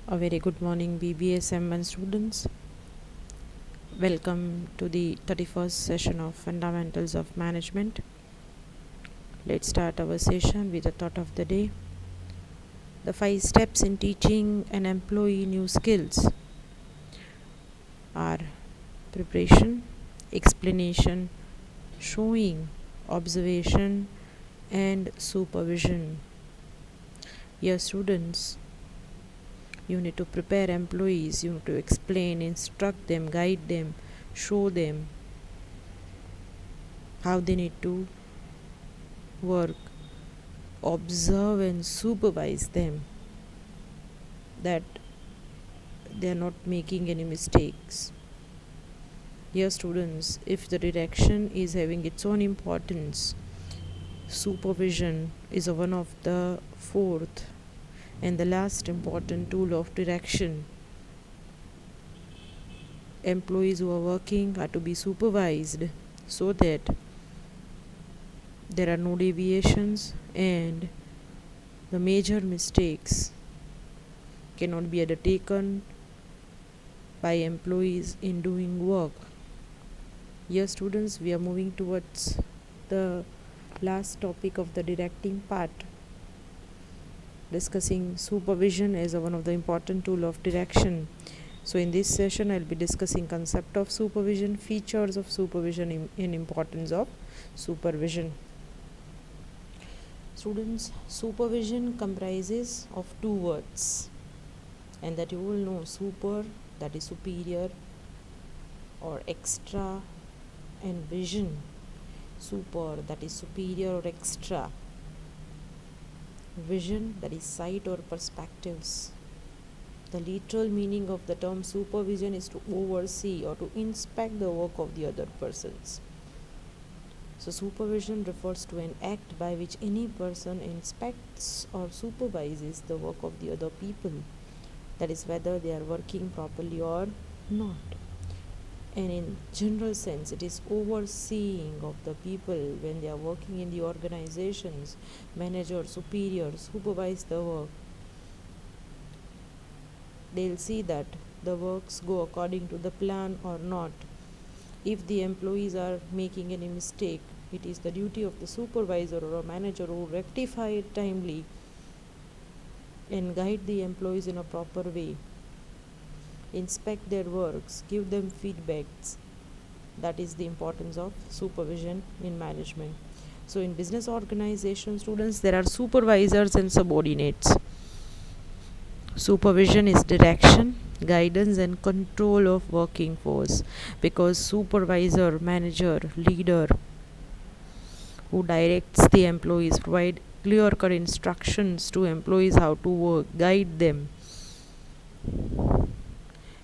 A very good morning, BBSM1 students. Welcome to the 31st session of Fundamentals of Management. Let's start our session with the thought of the day. The 5 steps in teaching an employee new skills are preparation, explanation, showing, observation, and supervision. Yes, students, you need to prepare employees, you need to explain, instruct them, guide them, show them how they need to work, observe and supervise them that they are not making any mistakes. Dear students, if the direction is having its own importance, supervision is one of the fourth and the last important tool of direction. Employees who are working are to be supervised so that there are no deviations and the major mistakes cannot be undertaken by employees in doing work. Yes, students, we are moving towards the last topic of the directing part, discussing supervision as one of the important tool of direction. So in this session I'll be discussing concept of supervision, features of supervision and importance of supervision. Students, supervision comprises of two words, and that you will know: super, that is superior or extra, and vision, super, that is superior or extra, vision, that is sight or perspectives. The literal meaning of the term supervision is to oversee or to inspect the work of the other persons. So supervision refers to an act by which any person inspects or supervises the work of the other people, that is whether they are working properly or not. And in general sense, it is overseeing of the people when they are working in the organizations. Manager, superior, supervise the work. They'll see that the works go according to the plan or not. If the employees are making any mistake, it is the duty of the supervisor or a manager who rectify it timely and guide the employees in a proper way. Inspect their works, give them feedbacks. That is the importance of supervision in management. So in business organization, students, there are supervisors and subordinates. Supervision is direction, guidance and control of working force, because supervisor, manager, leader who directs the employees, provide clear-cut instructions to employees how to work, guide them.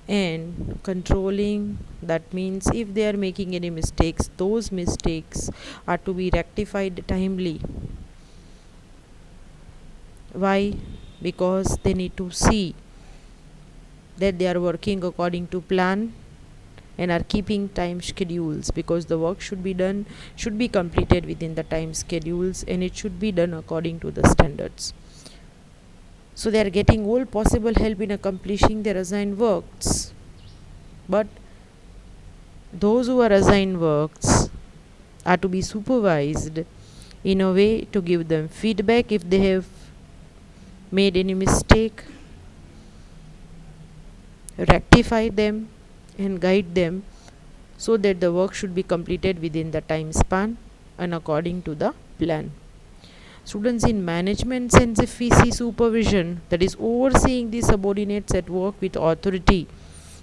And controlling, that means if they are making any mistakes, those mistakes are to be rectified timely. Why? Because they need to see that they are working according to plan and are keeping time schedules, because the work should be completed within the time schedules, and it should be done according to the standards. So they are getting all possible help in accomplishing their assigned works. But those who are assigned works are to be supervised in a way to give them feedback if they have made any mistake, rectify them and guide them so that the work should be completed within the time span and according to the plan. Students, in management sense, if we see supervision, that is overseeing the subordinates at work with authority,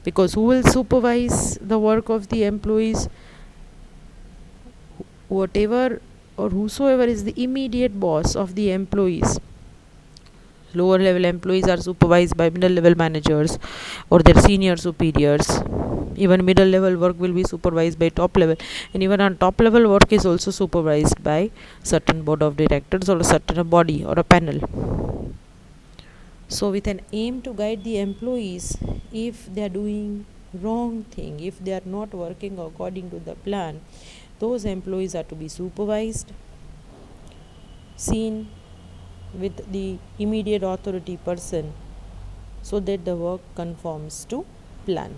because who will supervise the work of the employees? Whatever or whosoever is the immediate boss of the employees. Lower level employees are supervised by middle level managers or their senior superiors. Even middle level work will be supervised by top level, and even on top level work is also supervised by certain board of directors or a certain body or a panel. So with an aim to guide the employees, if they are doing wrong thing, if they are not working according to the plan, those employees are to be supervised, seen with the immediate authority person, so that the work conforms to plan.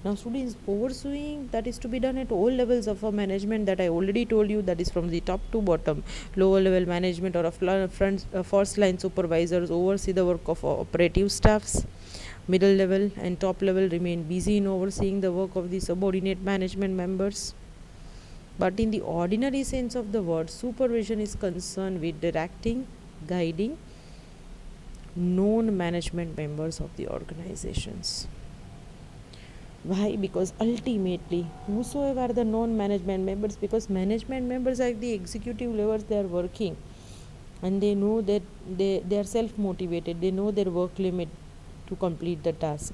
Now students, overseeing that is to be done at all levels of a management, that I already told you, that is from the top to bottom. Lower level management or a first line supervisors oversee the work of operative staffs. Middle level and top level remain busy in overseeing the work of the subordinate management members. But in the ordinary sense of the word, supervision is concerned with directing, guiding known management members of the organizations. Why? Because ultimately, whosoever are the known management members, because management members are the executive levels, they are working and they know that they are self motivated, they know their work limit to complete the task.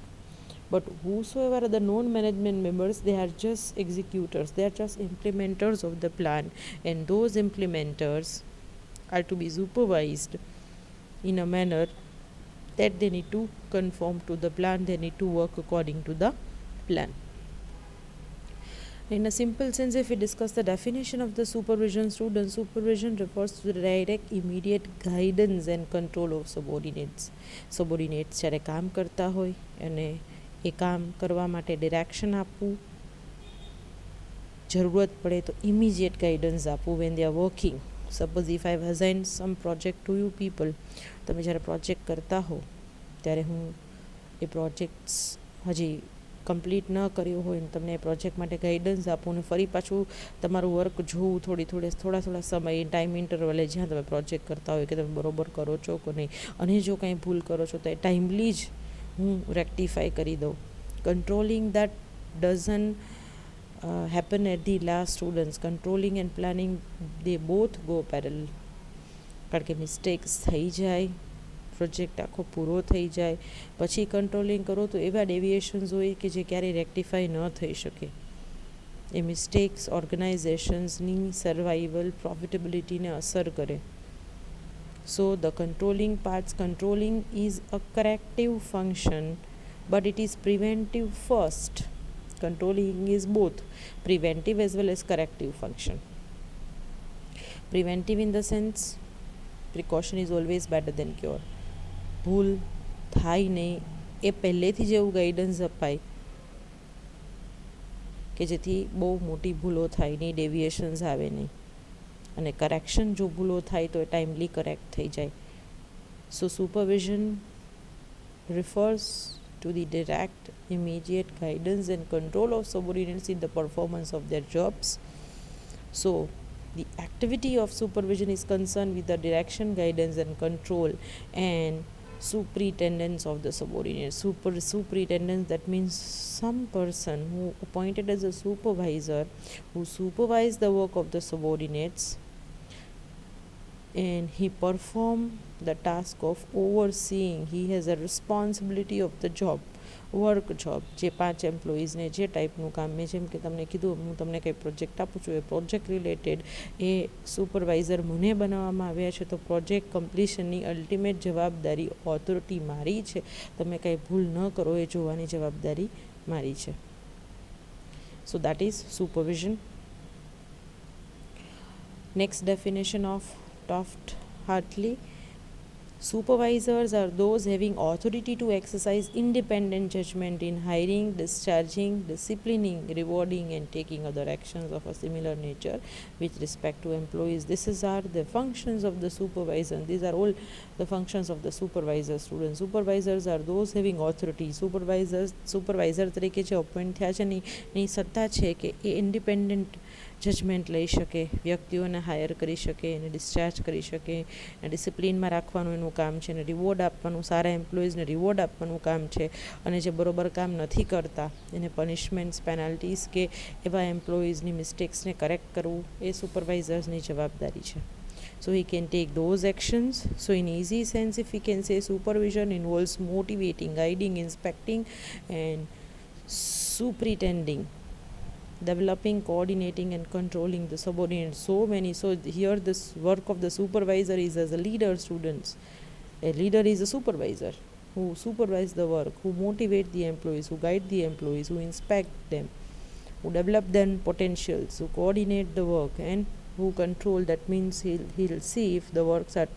But whosoever are the known management members, they are just executors, they are just implementers of the plan, and those implementers are to be supervised in a manner that they need to conform to the plan, they need to work according to the plan. In a simple sense, if we discuss the definition of the supervision, student, supervision refers to the direct, immediate guidance and control of subordinates. Subordinates જ્યારે કામ કરતા હોય અને એ કામ કરવા માટે direction આપવું, જરૂરત પડે તો ઇમિડિયેટ ગાઈડન્સ આપવું when they are working. Suppose if I have assigned some project to you people, તમે જ્યારે પ્રોજેક્ટ કરતા હો ત્યારે હું એ પ્રોજેક્ટ્સ હજી કમ્પ્લીટ ન કર્યો હોય ને તમને એ પ્રોજેક્ટ માટે ગાઈડન્સ આપું ને ફરી પાછું તમારું વર્ક જોવું થોડા સમય ટાઈમ ઇન્ટરવલે જ્યાં તમે પ્રોજેક્ટ કરતા હોય કે તમે બરોબર કરો છો કે નહીં, અને જો કંઈ ભૂલ કરો છો તો એ ટાઈમલી જ હું રેક્ટિફાઈ કરી દઉં. Controlling that doesn't happen at the last, students. Controlling and planning, they both go parallel. કારણ કે મિસ્ટેક્સ થઈ જાય, પ્રોજેક્ટ આખો પૂરો થઈ જાય પછી કંટ્રોલિંગ કરો તો એવા ડેવિએશન્સ હોય કે જે ક્યારેય રેક્ટિફાઈ ન થઈ શકે. એ મિસ્ટેક્સ ઓર્ગનાઇઝેશન્સની સર્વાઇવલ પ્રોફિટેબિલિટીને અસર કરે. So the controlling parts, controlling is a corrective function but it is preventive first. Controlling is both preventive as well as corrective function. Preventive in the sense, precaution is always better than cure. ભૂલ થાય નહીં એ પહેલેથી જ એવું guidance અપાય કે જેથી બહુ મોટી ભૂલો થાય નહીં, ડેવિએશન્સ આવે નહીં, અને કરેક્શન જો ભૂલો થાય તો એ ટાઈમલી કરેક્ટ થઈ જાય. સો supervision refers to the direct, immediate guidance and control of subordinates in the performance of their jobs. So the activity of supervision is concerned with the direction, guidance and control and superintendence of the subordinates. Superintendence, that means some person who appointed as a supervisor, who supervise the work of the subordinates, and he perform the task of overseeing. He has a responsibility of the job, work job. જે 5 એમ્પ્લોઈઝને જે ટાઈપનું કામ, મેં જેમ કે તમને કીધું, હું તમને કંઈ પ્રોજેક્ટ આપું છું, એ પ્રોજેક્ટ રિલેટેડ એ સુપરવાઇઝર મને બનાવવામાં આવ્યા છે, તો પ્રોજેક્ટ કમ્પ્લીશનની અલ્ટિમેટ જવાબદારી ઓથોરિટી મારી છે. તમે કંઈ ભૂલ ન કરો એ જોવાની જવાબદારી મારી છે. So that is supervision. Next definition of Taft-Hartley: supervisors are those having authority to exercise independent judgment in hiring, discharging, disciplining, rewarding and taking other actions of a similar nature with respect to employees. These are the functions of the supervisor. These are all the functions of the supervisor, students. Supervisors are those having authority. supervisor તરીકે જે appoint થયા છે એની સત્તા છે કે એ independent judgement લઈ શકે, વ્યક્તિઓને હાયર કરી શકે, એને ડિસ્ચાર્જ કરી શકે, ડિસિપ્લિનમાં રાખવાનું એનું કામ છે, અને રિવોર્ડ આપવાનું, સારા એમ્પ્લોઈઝને રિવોર્ડ આપવાનું કામ છે, અને જે બરોબર કામ નથી કરતા એને પનિશમેન્ટ્સ, પેનલ્ટીઝ કે એવા એમ્પ્લોઈઝની મિસ્ટેક્સને કરેક્ટ કરવું એ સુપરવાઇઝર્સની જવાબદારી છે. So he can take those actions. So in easy sense, if we can say, supervision involves motivating, guiding, inspecting and superintending, developing, coordinating and controlling the subordinates. So here this work of the supervisor is as a leader, students. A leader is a supervisor who supervise the work, who motivate the employees, who guide the employees, who inspect them, who develop their potentials, who coordinate the work and who control. That means he'll see if the works are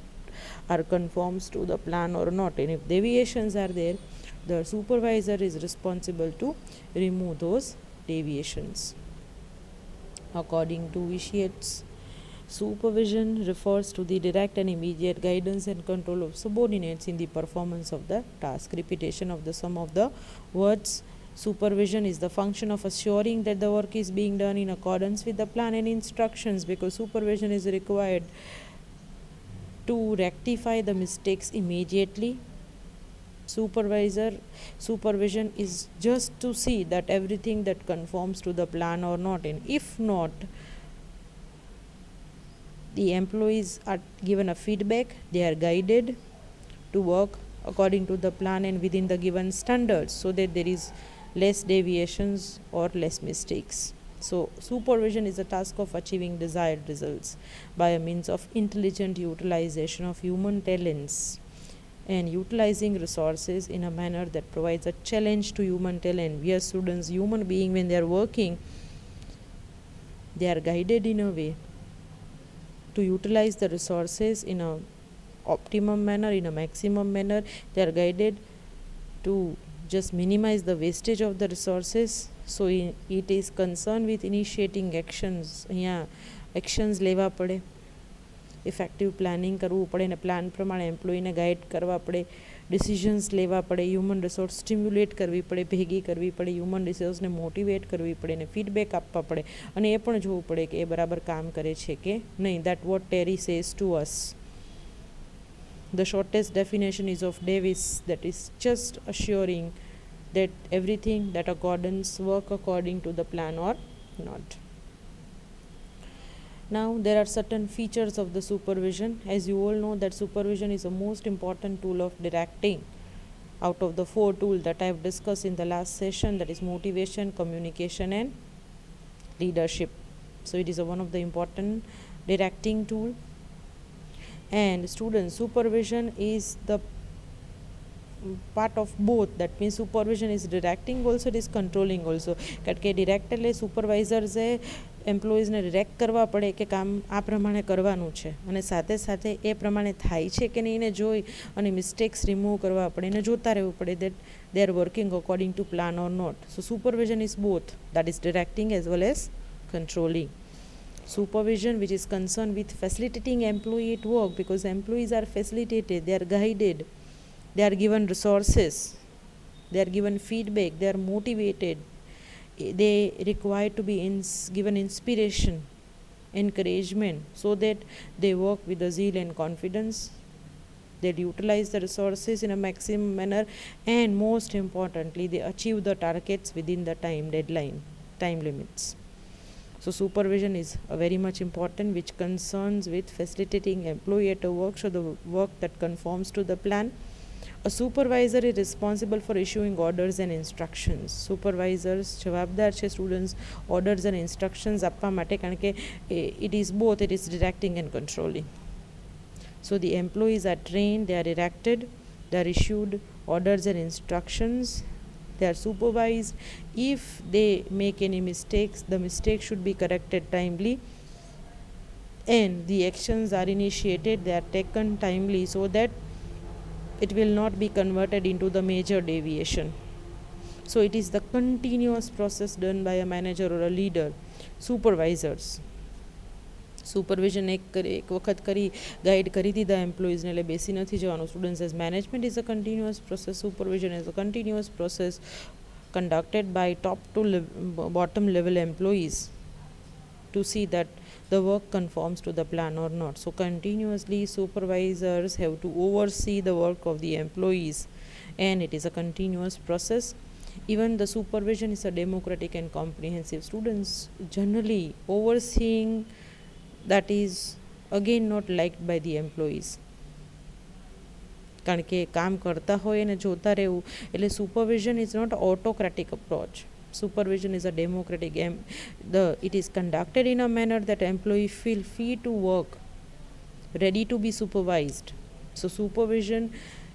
are conforms to the plan or not, and if deviations are there, the supervisor is responsible to remove those deviations. According to Vitiates, supervision refers to the direct and immediate guidance and control of subordinates in the performance of the task. Repetition of the sum of the words supervision is the function of assuring that the work is being done in accordance with the plan and instructions, because supervision is required to rectify the mistakes immediately. Supervision is just to see that everything that conforms to the plan or not, and if not, the employees are given a feedback, they are guided to work according to the plan and within the given standards, so that there is less deviations or less mistakes. So supervision is a task of achieving desired results by a means of intelligent utilization of human talents and utilizing resources in a manner that provides a challenge to human talent. We as students, human being, when they are working, they are guided in a way to utilize the resources in a optimum manner, in a maximum manner. They are guided to just minimize the wastage of the resources. So it is concerned with initiating actions. Actions લેવા પડે, effective planning કરવું પડે અને plan પ્રમાણે એમ્પ્લોયીને guide કરવા પડે, decisions લેવા પડે, હ્યુમન રિસોર્સ સ્ટિમ્યુલેટ કરવી પડે, ભેગી કરવી પડે, હ્યુમન રિસોર્સને મોટિવેટ કરવી પડે અને ફીડબેક આપવા પડે, અને એ પણ જોવું પડે કે એ બરાબર કામ કરે છે કે નહીં. That vote Terry says two us. The shortest definition is of Davis, that is just assuring that everything that accordance work according to the plan or not. Now there are certain features of the supervision. As you all know that supervision is the most important tool of directing out of the 4 tools that I have discussed in the last session, that is motivation, communication and leadership. So it is one of the important directing tool. And student supervision is the part of both. That means supervision is directing also, it is controlling also. કારણ કે direct એટલે સુપરવાઇઝર્સે એમ્પ્લોઈઝને direct કરવા પડે કે કામ આ પ્રમાણે કરવાનું છે, અને સાથે સાથે એ પ્રમાણે થાય છે કે નહીં એને જોઈ અને મિસ્ટેક્સ રિમૂવ કરવા પડે, એને જોતા રહેવું પડે that they are working according to plan or not. So supervision is both, that is directing as well as controlling. Supervision which is concerned with facilitating employee at work, because employees are facilitated, they are guided, they are given resources, they are given feedback, they are motivated, they require to be given inspiration, encouragement, so that they work with a zeal and confidence, they utilize the resources in a maximum manner, and most importantly they achieve the targets within the time limits. So supervision is a very much important, which concerns with facilitating employee at a work, so the work that conforms to the plan. A supervisor is responsible for issuing orders and instructions. Supervisors જવાબદાર છે students orders and instructions આપવા માટે, કારણ કે it is both, it is directing and controlling. So the employees are trained, they are directed, they are issued orders and instructions, they are supervised. If they make any mistakes, the mistake should be corrected timely, and the actions are initiated, they are taken timely, so that it will not be converted into the major deviation. So it is the continuous process done by a manager or a leader. Supervisors supervision એક વખત કરી guide કરી દીધા એમ્પ્લોઈઝને, એટલે બેસી નથી જવાનું. Students as management is a continuous process. Supervision is a continuous process conducted by top to bottom level employees to see that the work conforms to the plan or not. So continuously supervisors have to oversee the work of the employees, and it is a continuous process. Even the supervision is a democratic and comprehensive. Students generally overseeing, that is again not liked by the employees, કારણ કે કામ કરતા હોય અને જોતા રહેવું. એટલે supervision is not autocratic approach. Supervision is a democratic. It is conducted in a manner that employee feel free to work, ready to be supervised. So supervision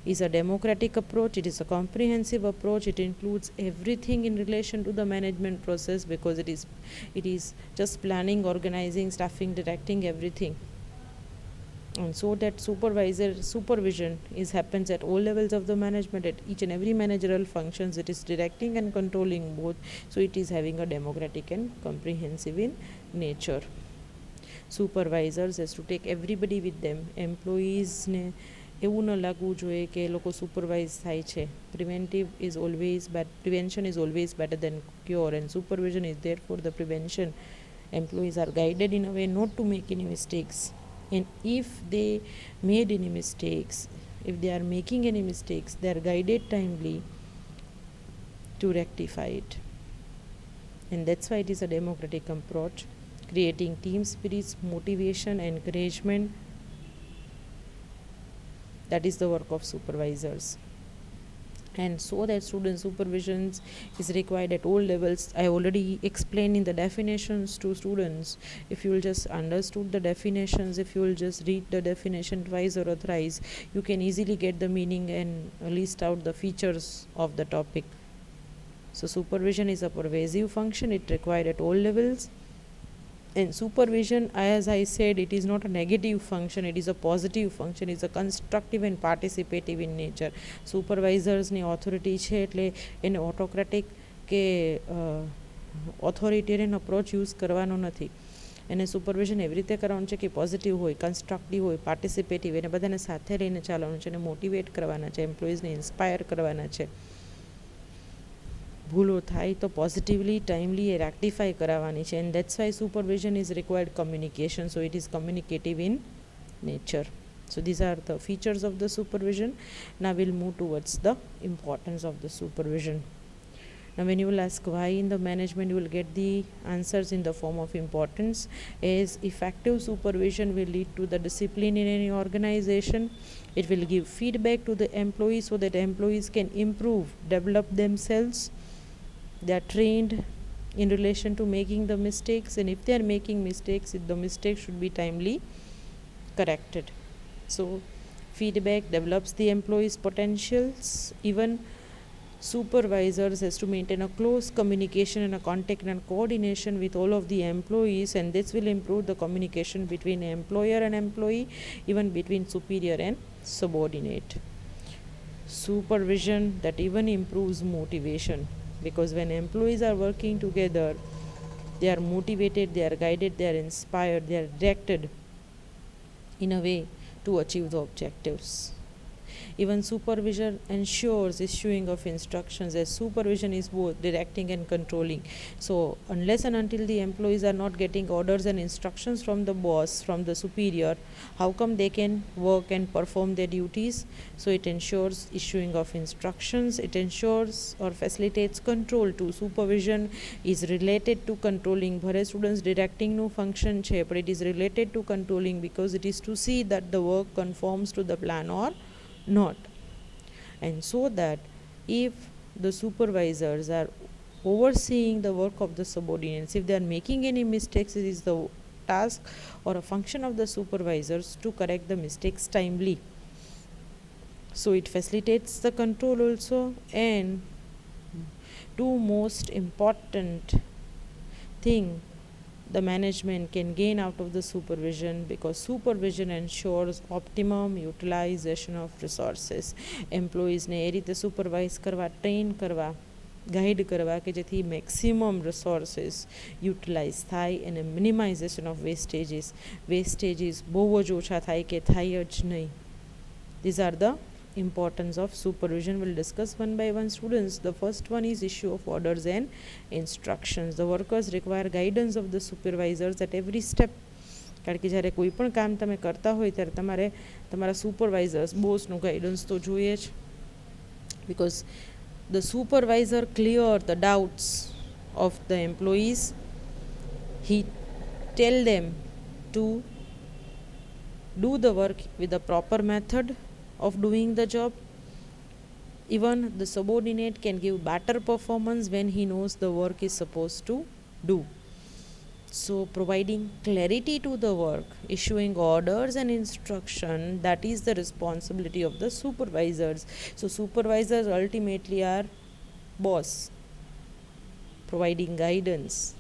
is a democratic approach, it is a comprehensive approach, it includes everything in relation to the management process, because it is just planning, organizing, staffing, directing, everything. And so that supervision is happens at all levels of the management, at each and every managerial functions. It is directing and controlling both, so it is having a democratic and comprehensive in nature. Supervisors has to take everybody with them. Employees ને એવું ન લાગવું જોઈએ કે એ લોકો supervise થાય છે. Prevention is always better than cure, and supervision is there for the prevention. Employees are guided in a way not to make any mistakes, and if they made any mistakes, if they are making any mistakes, they are guided timely to rectify it. And that's why it is a democratic approach, creating team spirits, motivation, encouragement. That is the work of supervisors. And so that student supervision is required at all levels. I already explained in the definitions to students. If you will just understood the definitions, if you will just read the definition twice or thrice, you can easily get the meaning and list out the features of the topic. So supervision is a pervasive function. It required at all levels. And supervision, as I said, it is not a negative function, it is a positive function. It's a constructive and participative in nature. Supervisorsની authority છે એટલે એને ઓટોક્રેટિક કે ઓથોરિટેરિયન approach use કરવાનો નથી. એને supervision એવી રીતે કરવાનું છે કે પોઝિટિવ હોય, કન્સ્ટ્રક્ટિવ હોય, પાર્ટિસિપેટિવ. એને બધાને સાથે લઈને ચાલવાનું છે, એને મોટિવેટ કરવાના છે, એમ્પ્લોઈઝને ઇન્સ્પાયર કરવાના છે. ભૂલો થાય તો પોઝિટિવલી ટાઈમલી એ રેક્ટિફાઈ કરાવવાની છે. And that's why supervision is required communication, so it is communicative in nature. So these are the features of the supervision. Now we'll move towards the importance of the supervision. Now when you will ask why in the management, you will get the answers in the form of importance. As effective supervision will lead to the discipline in any organization. It will give feedback to the employees so that employees can improve, develop themselves. They are trained in relation to making the mistakes, and if they are making mistakes, the mistakes should be timely corrected. So feedback develops the employees' potentials. Even supervisors has to maintain a close communication and a contact and coordination with all of the employees, and this will improve the communication between employer and employee, even between superior and subordinate. Supervision that even improves motivation, because when employees are working together, they are motivated, they are guided, they are inspired, they are directed in a way to achieve the objectives. Even supervision ensures issuing of instructions, as supervision is both directing and controlling. So unless and until the employees are not getting orders and instructions from the boss, from the superior, how come they can work and perform their duties? So it ensures issuing of instructions, it ensures or facilitates control too. Supervision is related to controlling. Bhare students directing no function છે, but it is related to controlling, because it is to see that the work conforms to the plan or not. And so that if the supervisors are overseeing the work of the subordinates, if they are making any mistakes, it is the task or a function of the supervisors to correct the mistakes timely. So it facilitates the control also. And two most important thing the management can gain out of the supervision, because supervision ensures optimum utilization of resources. Employees ને એ રીતે supervise કરવા, train કરવા, guide કરવા કે જેથી maximum resources utilise થાય અને minimization of વેસ્ટેજીસ બહુ જ ઓછા થાય કે થાય જ નહીં. These are the importance of supervision. We'll discuss one by one, students. The first one is issue of orders and instructions. The workers require guidance of the supervisors at every step. કારણ કે જ્યારે કોઈ પણ કામ તમે કરતા હોય ત્યારે તમારે તમારા સુપરવાઇઝર્સ, બોસનું ગાઈડન્સ તો જોઈએ જ. Because the supervisor clear the doubts of the employees. He tell them to do the work with the proper method of doing the job. Even the subordinate can give better performance when he knows the work is supposed to do. So providing clarity to the work, issuing orders and instruction, that is the responsibility of the supervisors. So supervisors ultimately are boss, providing guidance.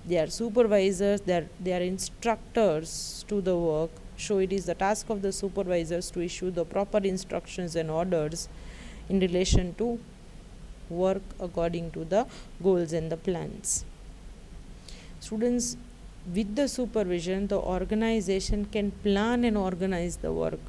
They are supervisors, they are instructors to the work. So it is the task of the supervisors to issue the proper instructions and orders in relation to work according to the goals and the plans. Students, with the supervision, the organization can plan and organize the work.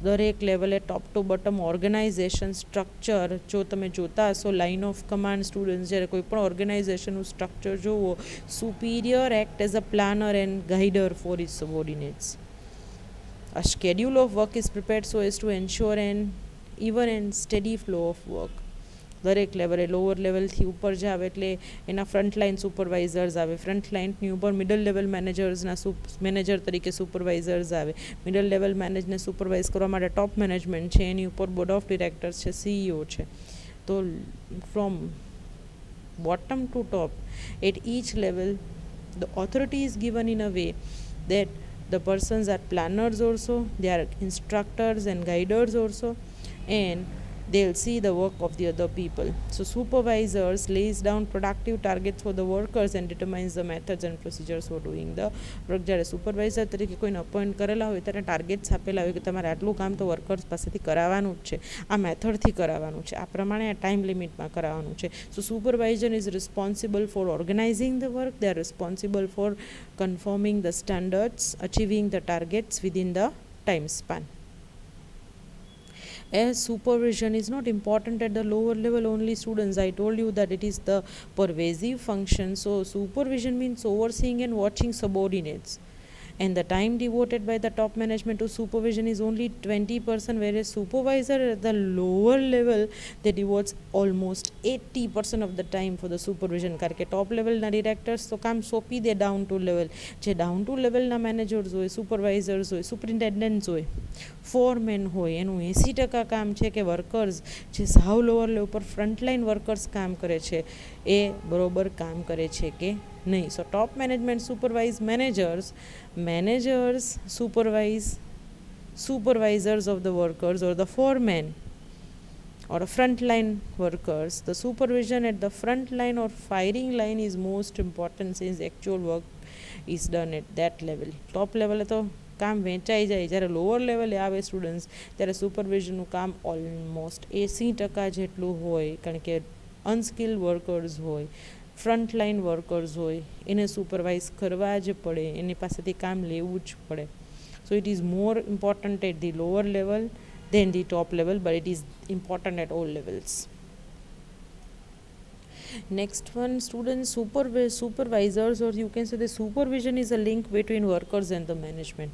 દરેક લેવલે ટોપ two bottom organisation structure જો તમે જોતા હશો line of command students જ્યારે કોઈ પણ ઓર્ગેનાઇઝેશનનું સ્ટ્રક્ચર જુઓ, superior act as a planner and guider for his subordinates. A schedule of work is prepared so as to ensure an even and steady flow of work. દરેક લેવલે lower લેવલથી ઉપર જાવ એટલે એના ફ્રન્ટલાઇન સુપરવાઇઝર્સ આવે, ફ્રન્ટલાઇનની ઉપર મિડલ લેવલ મેનેજર તરીકે સુપરવાઇઝર્સ આવે, મિડલ લેવલ મેનેજને સુપરવાઇઝ કરવા માટે ટોપ મેનેજમેન્ટ છે, એની ઉપર બોર્ડ ઓફ ડિરેક્ટર્સ છે, CEO છે. તો from bottom to top at each level the authority is given in a way that the persons are planners also, they are instructors and guiders also, and they'll see the work of the other people. So supervisors lays down productive targets for the workers and determines the methods and procedures for doing the work. જ્યારે supervisor તરીકે કોઈને appoint કરેલા હોય ત્યારે targets આપેલા હોય કે તમારે આટલું કામ તો વર્કર્સ પાસેથી કરાવવાનું જ છે, આ મેથડથી કરાવવાનું છે, આ પ્રમાણે આ ટાઈમ લિમિટમાં કરાવવાનું છે. So supervisor is responsible for organizing the work, they are responsible for confirming the standards, achieving the targets within the time span. As supervision is not important at the lower level only, students, I told you that it is the pervasive function. So supervision means overseeing and watching subordinates, and the time devoted by the top management to supervision is only 20%, whereas supervisor at the lower level they devotes almost 80% of the time for the supervision. કારણ કે ટોપ લેવલના directors તો કામ સોંપી દે down to level, જે down to લેવલના managers હોય, supervisors હોય, સુપરિન્ટેન્ડન્ટ્સ હોય, ફોરમેન હોય, એનું 80% કામ છે કે વર્કર્સ જે સાવ લોઅર લેવલ પર ફ્રન્ટલાઇન વર્કર્સ કામ કરે છે એ બરોબર કામ કરે છે કે નહીં. So top management supervise managers, managers supervise supervisors of the workers or the foremen or a frontline workers. The supervision at the front line or firing line is most important since actual work is done at that level. Top level તો કામ વેચાઈ જાય, જ્યારે lower લેવલે આવે students ત્યારે સુપરવિઝનનું કામ almost 80% જેટલું હોય, કારણ કે અનસ્કિલ્ડ વર્કર્સ હોય, ફ્રન્ટલાઇન વર્કર્સ હોય, એને સુપરવાઇઝ કરવા જ પડે, એની પાસેથી કામ લેવું જ પડે. So it is more important at the lower level than the top level, but it is important at all levels. Next one, students, supervisors, or you can say the supervision is a link between workers and the management.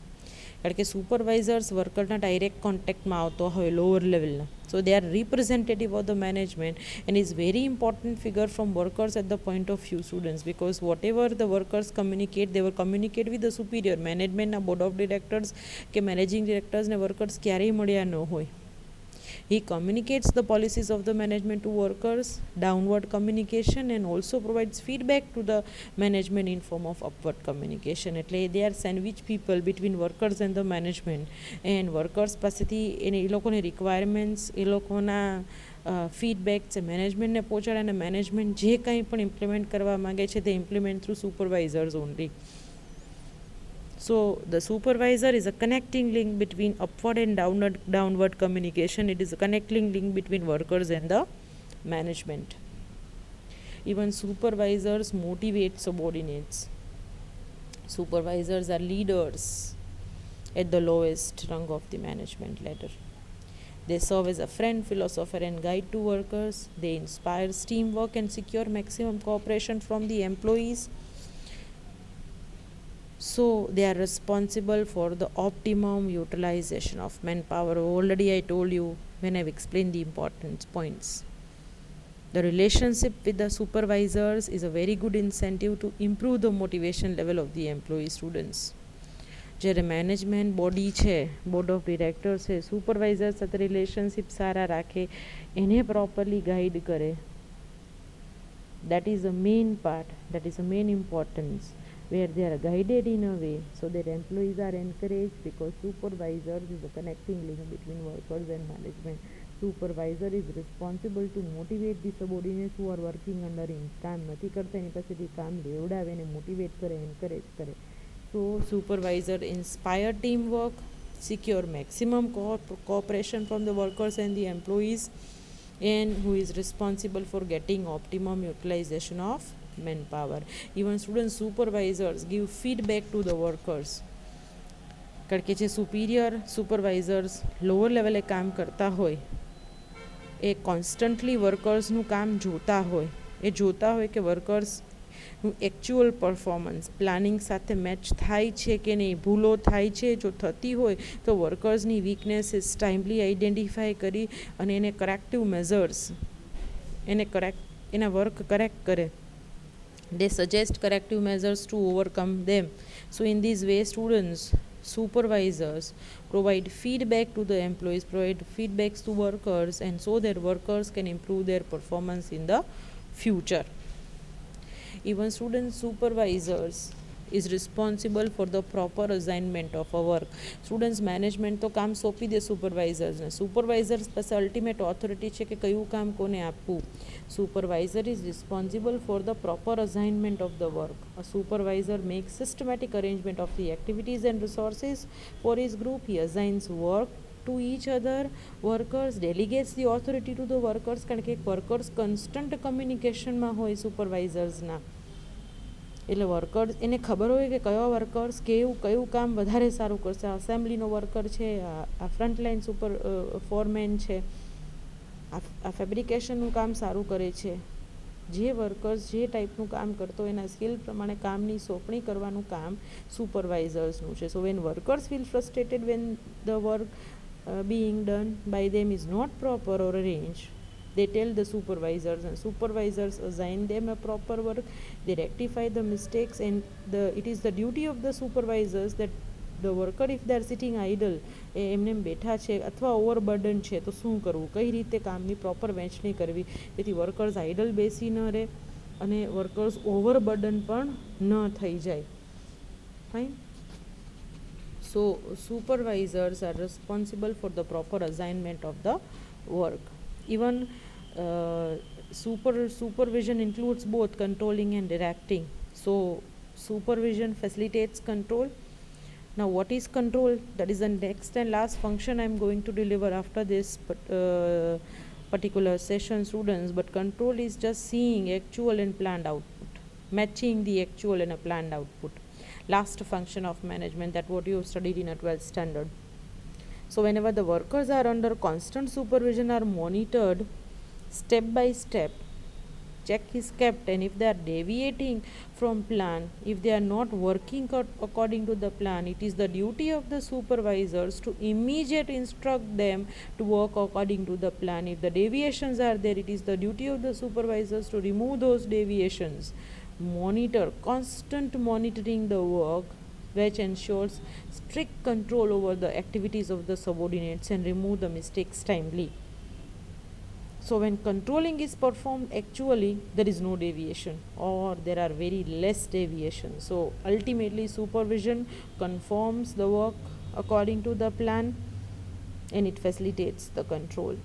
કારણ કે supervisors વર્કરના direct કોન્ટેક્ટમાં આવતો હોય lower લેવલના. So they are representative of the management and is very important figure from workers at the point of view, students, because whatever the workers communicate, they will communicate with the superior management, board of directors કે managing directors ને workers ક્યારેય મળ્યા ન હોય. He communicates the policies of the management to workers, downward communication, and also provides feedback to the management in form of upward communication. એટલે they are sandwich people between workers and the management, and workers પાસેથી એ લોકોની requirements, એ લોકોના feedbacks મેનેજમેન્ટને પહોંચાડે, અને management જે કંઈ પણ ઇમ્પ્લિમેન્ટ કરવા માગે છે તે implement through supervisors only. So the supervisor is a connecting link between upward and downward communication. It is a connecting link between workers and the management. Even supervisors motivate subordinates. Supervisors are leaders at the lowest rung of the management ladder. They serve as a friend, philosopher, and guide to workers. They inspire teamwork and secure maximum cooperation from the employees. So they are responsible for the optimum utilization of manpower. Already I told you when I've explained the important points. The relationship with the supervisors is a very good incentive to improve the motivation level of the employee, students. જ્યારે management body છે, board of directors છે, supervisor સાથે relationship સારા રાખે, એને properly guide કરે, that is the main part, that is the main importance, where they are guided in a way so that employees are encouraged, because supervisors is a connecting link between workers and management. Supervisor is responsible to motivate the subordinates who are working under him. કામ નથી કરતા એની પાસેથી કામ લેવડાવે એને motivate કરે, anchorage કરે. So supervisor inspire teamwork, secure maximum cooperation from the workers and the employees, and who is responsible for getting optimum utilization of manpower. Even student supervisors give feedback to the workers. કારણ કે જે superior supervisors lower લેવલે કામ કરતા હોય એ constantly વર્કર્સનું કામ જોતા હોય, એ જોતા હોય કે વર્કર્સનું એકચ્યુઅલ પરફોર્મન્સ પ્લાનિંગ સાથે મેચ થાય છે કે નહીં, ભૂલો થાય છે, જો થતી હોય તો વર્કર્સની વીકનેસીસ ટાઈમલી આઈડેન્ટિફાઈ કરી અને એને કરેક્ટિવ મેઝર્સ એના વર્ક કરેક્ટ કરે. They suggest corrective measures to overcome them. So in this way students supervisors provide feedback to the employees, provide feedbacks to workers, and so that workers can improve their performance in the future. Even student supervisors is responsible for the proper assignment of a work. Students management તો કામ સોંપી દે સુપરવાઇઝર્સને. Supervisors પાસે ultimate authority છે કે કયું કામ કોને આપવું. Supervisor is responsible for the proper assignment of the work. A supervisor makes systematic arrangement of the activities and resources for his group. He assigns work to each other workers, delegates the authority to the workers. કારણ કે workers constant કમ્યુનિકેશનમાં હોય સુપરવાઇઝર્સના, એટલે workers એને ખબર હોય કે કયો workers કયું કામ વધારે સારું કરશે. અસેમ્બલીનો વર્કર છે, આ ફ્રન્ટલાઇન ફોરમેન છે, આ ફેબ્રિકેશનનું કામ સારું કરે છે. જે વર્કર્સ જે ટાઈપનું કામ કરતો એના સ્કિલ પ્રમાણે કામની સોંપણી કરવાનું કામ સુપરવાઇઝર્સનું છે. So when workers feel frustrated when the work being done by them is not proper or arranged, they tell the supervisors, and supervisors assign them a proper work. They rectify the mistakes, and it is the duty of the supervisors that the worker, if they are sitting idle, એમને બેઠા છે અથવા ઓવરબર્ડન છે તો શું કરવું, કઈ રીતે કામની પ્રોપર વહેંચણી કરવી, તેથી વર્કર્સ આઇડલ બેસી ન રહે અને વર્કર્સ ઓવરબર્ડન પણ ન થઈ જાય. Fine. So supervisors are responsible for the proper assignment of the work. Even supervision includes both controlling and directing. So supervision facilitates control. Now what is control? That is the next and last function I am going to deliver after this particular session, students. But control is just seeing actual and planned output, matching the actual and a planned output. Last function of management, that what you have studied in a 12th standard. So whenever the workers are under constant supervision, are monitored step by step, check is kept, and if they are deviating from plan, if they are not working according to the plan, it is the duty of the supervisors to immediately instruct them to work according to the plan. If the deviations are there, it is the duty of the supervisors to remove those deviations. Monitor, constant monitoring the work, which ensures strict control over the activities of the subordinates and remove the mistakes timely. So when controlling is performed, actually there is no deviation or there are very less deviation. So ultimately supervision conforms the work according to the plan and it facilitates the control.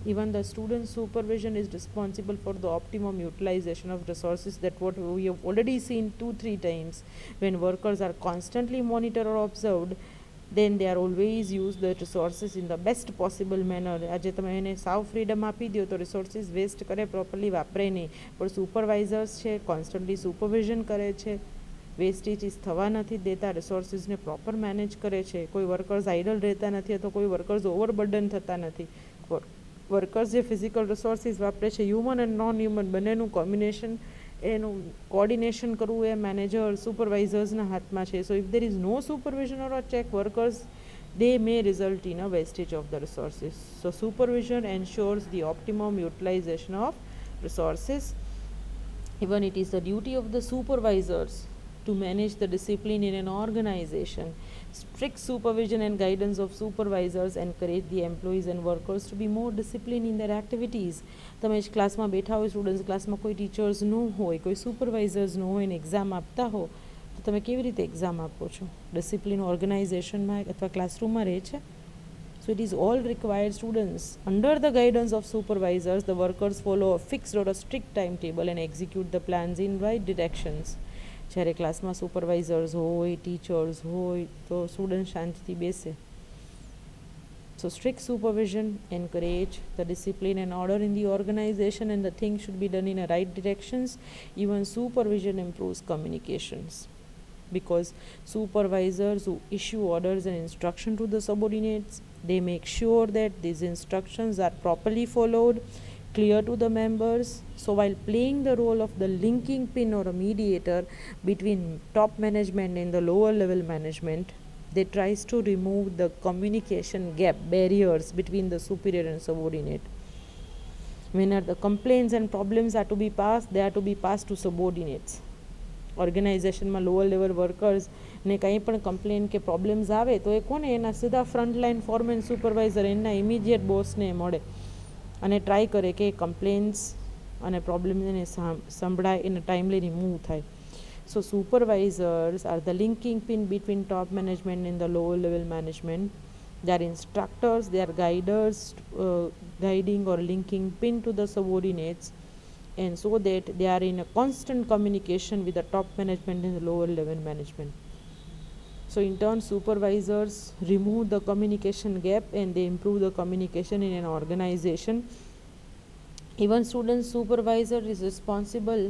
Even the student supervision is responsible for the optimum utilization of resources, that what we have already seen 2-3 times. When workers are constantly monitored or observed, then they are always use the resources in the best possible manner. આજે તમે એને સાવ freedom આપી દો તો resources waste કરે, properly વાપરે નહીં. પણ સુપરવાઇઝર્સ છે કોન્સ્ટન્ટલી સુપરવિઝન કરે છે, વેસ્ટેજીસ થવા નથી દેતા, રિસોર્સિસને પ્રોપર મેનેજ કરે છે, કોઈ વર્કર્સ આઇડલ રહેતા નથી અથવા કોઈ વર્કર્સ ઓવરબર્ડન થતા નથી. વર્કર્સ જે ફિઝિકલ રિસોર્સિસ વાપરે છે, હ્યુમન એન્ડ નોન હ્યુમન બંનેનું કોમ્બિનેશન, એનું કોર્ડિનેશન કરવું એ મેનેજર સુપરવાઇઝર્સના હાથમાં છે. So if there is no supervision or check, workers they may result in a wastage of the resources. So supervision ensures the optimum utilization of resources. Even it is the duty of the supervisors to manage the discipline in an organization. Strict supervision and guidance of supervisors encourage the employees and workers to be more disciplined in their activities. તમે જ ક્લાસમાં બેઠા હોય, students ક્લાસમાં કોઈ teachers ન હોય, કોઈ સુપરવાઇઝર્સ ન હોય ને એક્ઝામ આપતા હો, તો તમે કેવી રીતે એક્ઝામ આપો છો? ડિસિપ્લિન ઓર્ગેનાઇઝેશનમાં અથવા ક્લાસરૂમમાં રહે છે? So it is all required students. Under the guidance of supervisors, the workers follow a fixed or a strict timetable and execute the plans in right directions. જ્યારે ક્લાસમાં સુપરવાઇઝર્સ હોય, ટીચર્સ હોય, તો સ્ટુડન્ટ શાંતિથી બેસે. So strict supervision encourage the discipline and order in the organization, and the things should be done in the right directions. Even supervision improves communications, because supervisors who issue orders and instruction to the subordinates, they make sure that these instructions are properly followed, clear to the members. So while playing the role of the linking pin or a mediator between top management and the lower level management, they tries to remove the communication gap barriers between the superior and subordinate. Whenever the complaints and problems are to be passed, they are to be passed to subordinates. ઓર્ગેનાઇઝેશનમાં lower level વર્કર્સને કંઈ પણ complain કે problems આવે તો એ કોને, એના સીધા ફ્રન્ટલાઇન ફોરમેન સુપરવાઇઝર, એના ઇમિડિયેટ બોસને મળે અને ટ્રાય કરે કે કમ્પ્લેન્સ અને પ્રોબ્લેમ્સ એને સંભળાય, એને ટાઈમલી રિમૂવ થાય. So supervisors are the linking pin between top management and the lower level management. They are instructors, they are guiders, guiding or linking pin to the subordinates, and so that they are in a constant communication with the top management and the lower level management. So in turn, supervisors remove the communication gap and they improve the communication in an organization. Even student supervisor is responsible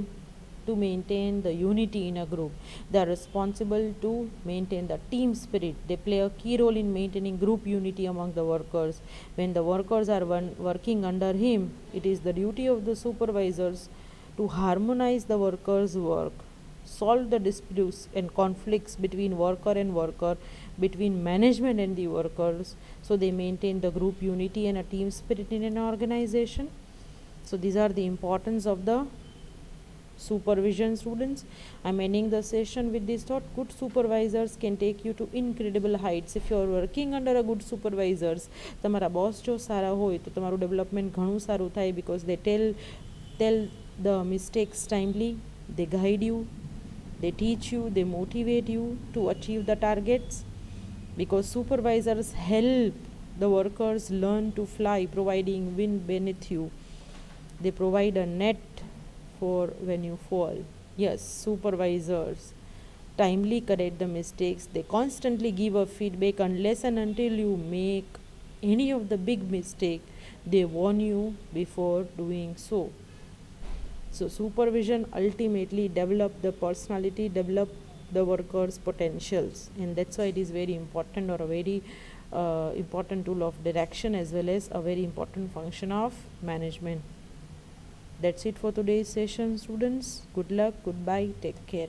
to maintain the unity in a group. They are responsible to maintain the team spirit. They play a key role in maintaining group unity among the workers. When the workers are working under him, it is the duty of the supervisors to harmonize the workers' work, solve the disputes and conflicts between worker and worker, between management and the workers, so they maintain the group unity and a team spirit in an organization. So these are the importance of the supervision, students. I'm ending the session with this thought: good supervisors can take you to incredible heights. If you are working under a good supervisors, તમારા boss જો સારા હોય તો તમારું development ઘણું સારું થાય, because they tell the mistakes timely, they guide you, they teach you, they motivate you to achieve the targets, because supervisors help the workers learn to fly, providing wind beneath you. They provide a net for when you fall. Yes, supervisors timely correct the mistakes. They constantly give a feedback unless and until you make any of the big mistake. They warn you before doing so. So supervision ultimately develop the personality, develop the workers' potentials, and that's why it is very important, or a very important tool of direction, as well as a very important function of management. That's it for today's session, students. Good luck, goodbye, take care.